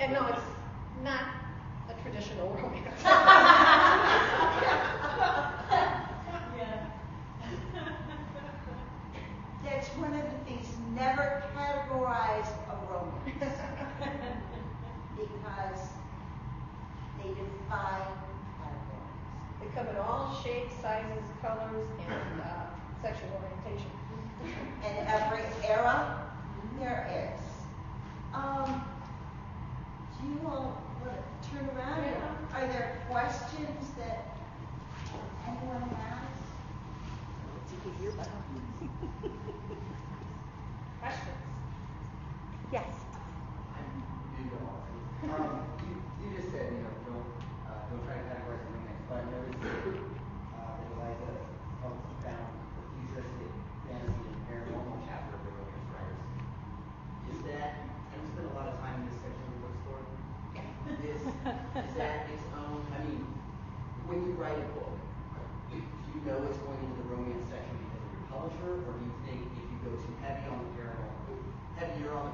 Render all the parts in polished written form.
And no, it's not a traditional romance. That's one of the things, never categorize a romance. Because they define categories. They come in all shapes, sizes, colors, and sexual orientation. And every era there is. Do you all want to turn around? Yeah. Are there questions that anyone has? Questions? Yes. You just said, don't try to categorize romance, but I noticed that Elysa found the futuristic fantasy and paranormal chapter of the romance writers. Is that, and we spent a lot of time in this section of the bookstore, is that its own, when you write a book, do you know it's going into the romance section because of your publisher, or do you think if you go too heavier on the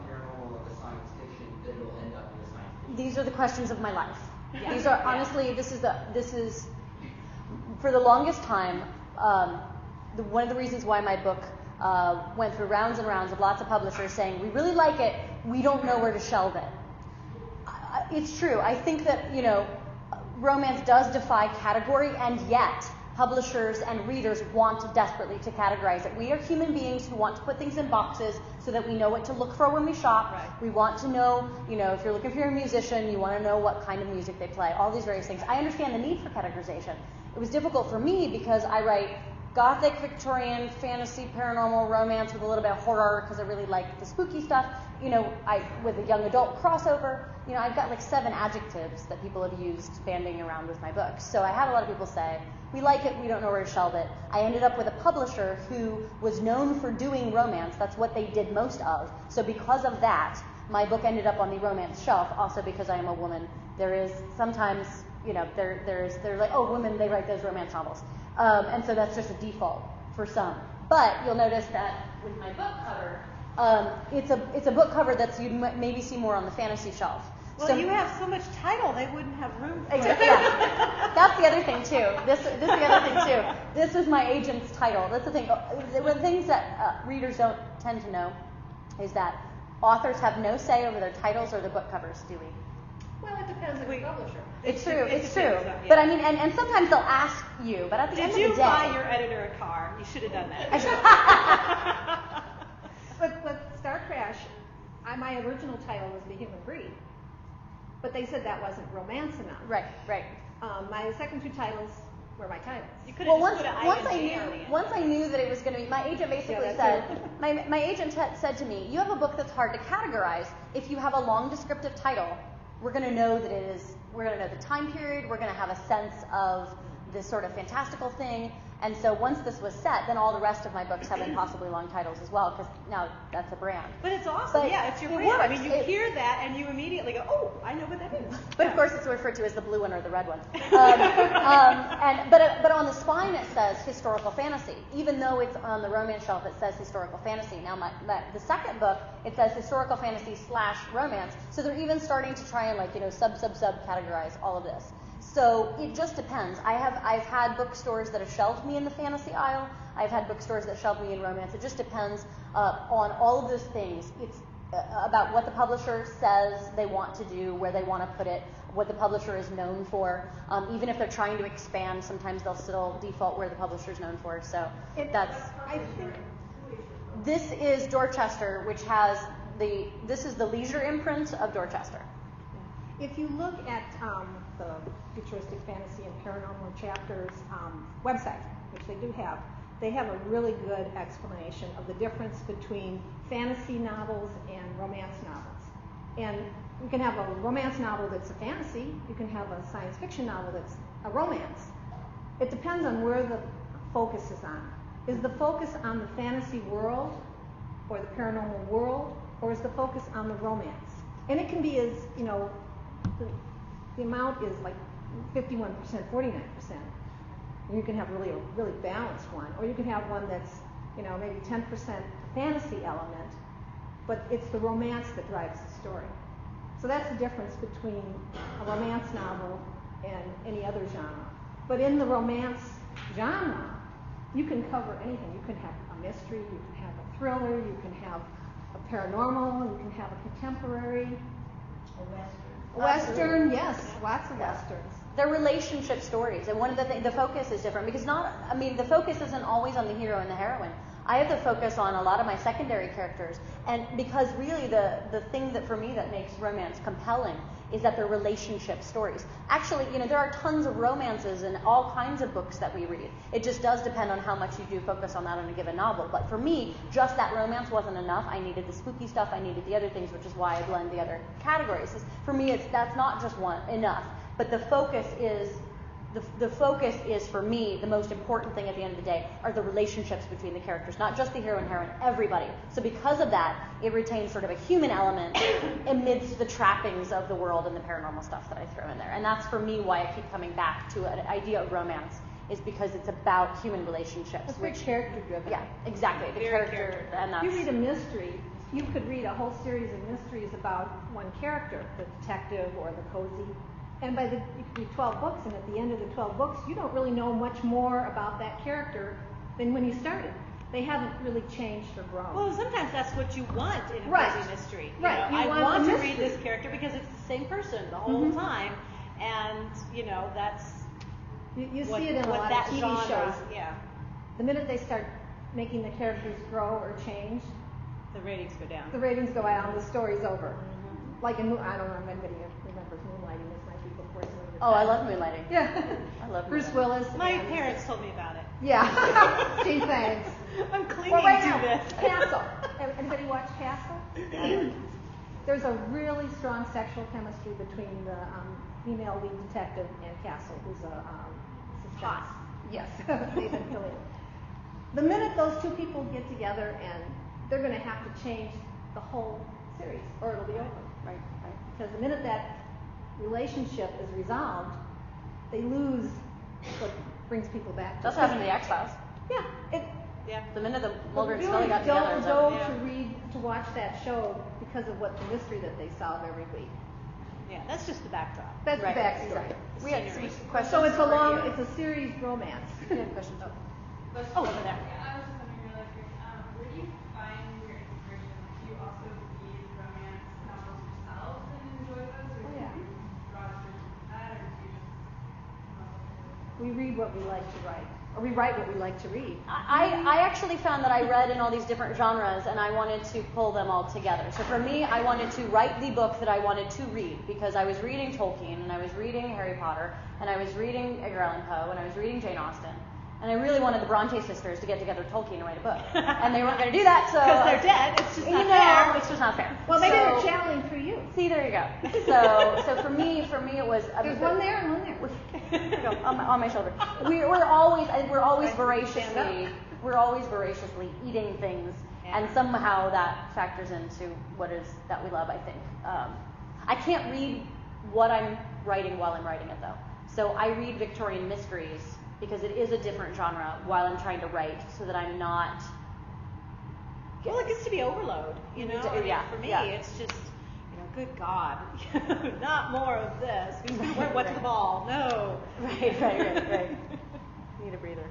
paranormal or the science fiction, that it'll end up in the science fiction? These are the questions of my life. Yeah. These are honestly, this is for the longest time, one of the reasons why my book went through rounds and rounds of lots of publishers saying, we really like it, we don't know where to shelve it. It's true. I think that, romance does defy category, and yet publishers and readers want desperately to categorize it. We are human beings who want to put things in boxes so that we know what to look for when we shop. Right. We want to know, if you're looking for a musician, you want to know what kind of music they play, all these various things. I understand the need for categorization. It was difficult for me because I write Gothic Victorian, fantasy, paranormal, romance with a little bit of horror because I really like the spooky stuff. With a young adult crossover, I've got like 7 adjectives that people have used banding around with my books. So I had a lot of people say, we like it, we don't know where to shelve it. I ended up with a publisher who was known for doing romance. That's what they did most of. So because of that, my book ended up on the romance shelf, also because I am a woman. There is sometimes, they're like, oh, women, they write those romance novels. And so that's just a default for some. But you'll notice that with my book cover, it's a book cover that you maybe see more on the fantasy shelf. Well, so, you have so much title, they wouldn't have room for it. Yeah. That's the other thing too. This is the other thing too. This is my agent's title. That's the thing. The things that readers don't tend to know is that authors have no say over their titles or their book covers, do we? Well, it depends on the publisher. It's true. But and sometimes they'll ask you. But at the end of the day, did you buy your editor a car? You should have done that. But Star Crash, my original title was The Human Breed, but they said that wasn't romance enough. Right. My second 2 titles were my titles. You could have put once I knew that it was going to be, my agent basically said, my agent said to me, you have a book that's hard to categorize. If you have a long descriptive title, we're going to know that we're going to know the time period, we're going to have a sense of this sort of fantastical thing. And so once this was set, then all the rest of my books have impossibly long titles as well, because now that's a brand. But it's awesome. It's your brand. You hear that and you immediately go, oh, I know what that means. But of course it's referred to as the blue one or the red one. But on the spine it says historical fantasy. Even though it's on the romance shelf, it says historical fantasy. Now the second book, it says historical fantasy / romance. So they're even starting to try and sub categorize all of this. So it just depends. I've had bookstores that have shelved me in the fantasy aisle. I've had bookstores that shelved me in romance. It just depends on all of those things. It's about what the publisher says they want to do, where they want to put it, what the publisher is known for. Even if they're trying to expand, sometimes they'll still default where the publisher is known for. So this is Dorchester, which has this is the leisure imprint of Dorchester. If you look at the Futuristic Fantasy and Paranormal Chapters website, which they have a really good explanation of the difference between fantasy novels and romance novels. And you can have a romance novel that's a fantasy. You can have a science fiction novel that's a romance. It depends on where the focus is on. Is the focus on the fantasy world or the paranormal world, or is the focus on the romance? And it can be as, the amount is like 51%, 49%. You can have a really balanced one, or you can have one that's, maybe 10% fantasy element, but it's the romance that drives the story. So that's the difference between a romance novel and any other genre. But in the romance genre, you can cover anything. You can have a mystery, you can have a thriller, you can have a paranormal, you can have a contemporary. A Western, yes, lots of westerns. They're relationship stories, and one of the things, the focus is different because the focus isn't always on the hero and the heroine. I have the focus on a lot of my secondary characters, and because really the thing that for me that makes romance compelling is that they're relationship stories. Actually, there are tons of romances in all kinds of books that we read. It just does depend on how much you do focus on that in a given novel. But for me, just that romance wasn't enough. I needed the spooky stuff. I needed the other things, which is why I blend the other categories. For me, that's not just one enough. But the focus is for me, the most important thing at the end of the day are the relationships between the characters, not just the hero and heroine, everybody. So because of that, it retains sort of a human element amidst the trappings of the world and the paranormal stuff that I throw in there. And that's for me why I keep coming back to an idea of romance, is because it's about human relationships. It's very character driven. Yeah, exactly. The character, and that's... If you read a mystery, you could read a whole series of mysteries about one character, the detective or the cozy. And you could read 12 books, and at the end of the 12 books, you don't really know much more about that character than when you started. They haven't really changed or grown. Well, sometimes that's what you want in a Right. cozy mystery. Right. I You want want the to read mystery. this character because it's the same person the whole time, and that's You what, see it in a what lot that of TV genre, shows. Yeah, The minute they start making the characters grow or change, the ratings go down. the ratings go down, the story's over. Like I don't know if anybody remembers Moonlighting. This might be before some of your Oh, I time. love Moonlighting. Yeah. I love Bruce Moonlighting. Willis. My and- parents told me about it. Yeah. Gee, thanks. I'm clinging Well, right to now, this. Castle. Anybody watch Castle? There's a really strong sexual chemistry between the female lead detective and Castle, who's a suspense. Hot. Yes, Nathan Fillion. The minute those two people get together, and they're going to have to change the whole series, or it'll be over. Right. Because the minute that relationship is resolved, they lose what brings people back. That's what happened to the X-Files. Yeah. Yeah. The minute the But Mulder and really Scully got together, don't it's go over. to watch that show because of what the mystery that they solve every week. Yeah, that's just the backdrop. That's Right, the backstory. exactly. We had some questions. So it's for you. a series romance. We had questions. Oh, over there. Yeah, I was just wondering really quick, where do you find your inspiration? Do you also read romance novels yourselves and enjoy those, or Oh, yeah. do you draw inspiration from that, or do you just come up with it? We read what we like to write, or we write what we like to read. I actually found that I read in all these different genres, and I wanted to pull them all together. So for me, I wanted to write the book that I wanted to read, because I was reading Tolkien, and I was reading Harry Potter, and I was reading Edgar Allan Poe, and I was reading Jane Austen. And I really wanted the Bronte sisters to get together with Tolkien and write a book. And they weren't going to do that, so... Because they're dead. It's just not fair. It's just not fair. Well, maybe So- they're channeling through you. See, there you go. So for me, it was... There's one there and one there. There you go, on my shoulder. We're always voraciously eating things, and somehow that factors into what is that we love, I think. I can't read what I'm writing while I'm writing it, though. So I read Victorian mysteries because it is a different genre while I'm trying to write, so that I'm not... Well, it gets to be overload, I mean, for me, it's just, good God, not more of this. What's the ball? No. Right. Need a breather.